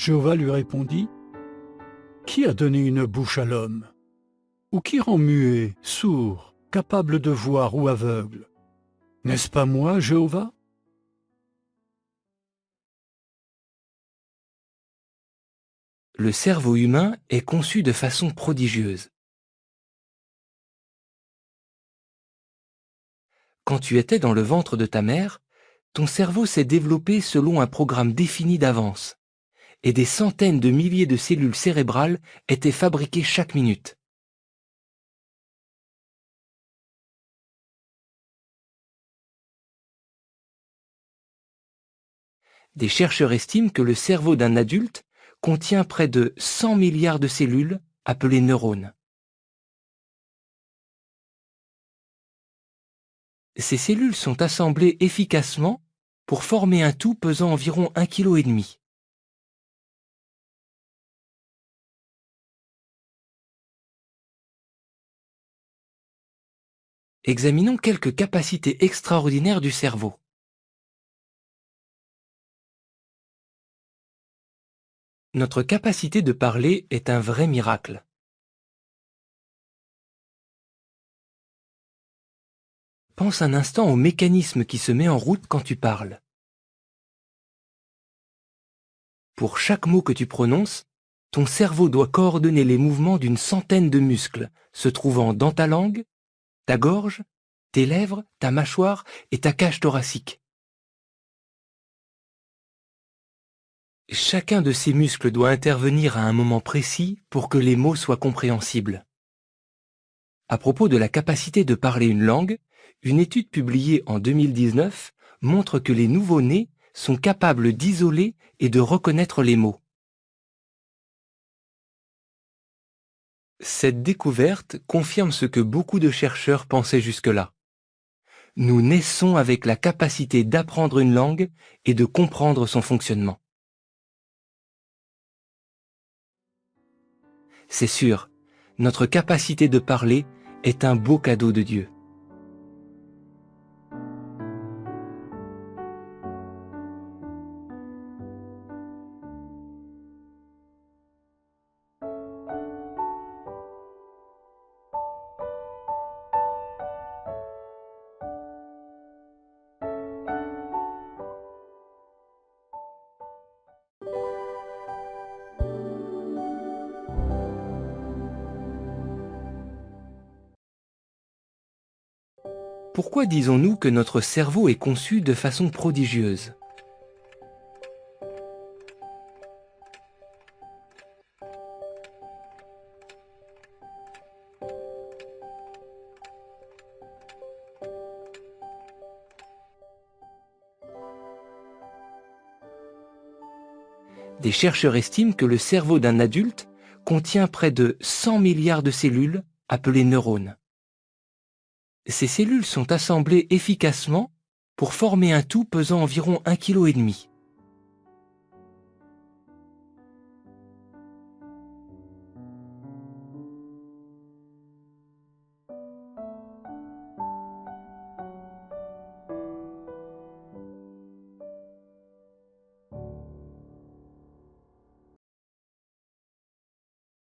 Jéhovah lui répondit, qui a donné une bouche à l'homme? Ou qui rend muet, sourd, capable de voir ou aveugle? N'est-ce pas moi, Jéhovah? Le cerveau humain est conçu de façon prodigieuse. Quand tu étais dans le ventre de ta mère, ton cerveau s'est développé selon un programme défini d'avance, et des centaines de milliers de cellules cérébrales étaient fabriquées chaque minute. Des chercheurs estiment que le cerveau d'un adulte contient près de 100 milliards de cellules appelées neurones. Ces cellules sont assemblées efficacement pour former un tout pesant environ 1,5 kg. Examinons quelques capacités extraordinaires du cerveau. Notre capacité de parler est un vrai miracle. Pense un instant au mécanisme qui se met en route quand tu parles. Pour chaque mot que tu prononces, ton cerveau doit coordonner les mouvements d'une centaine de muscles se trouvant dans ta langue, ta gorge, tes lèvres, ta mâchoire et ta cage thoracique. Chacun de ces muscles doit intervenir à un moment précis pour que les mots soient compréhensibles. À propos de la capacité de parler une langue, une étude publiée en 2019 montre que les nouveau-nés sont capables d'isoler et de reconnaître les mots. Cette découverte confirme ce que beaucoup de chercheurs pensaient jusque-là. Nous naissons avec la capacité d'apprendre une langue et de comprendre son fonctionnement. C'est sûr, notre capacité de parler est un beau cadeau de Dieu. Pourquoi disons-nous que notre cerveau est conçu de façon prodigieuse? Des chercheurs estiment que le cerveau d'un adulte contient près de 100 milliards de cellules appelées neurones. Ces cellules sont assemblées efficacement pour former un tout pesant environ 1,5 kg.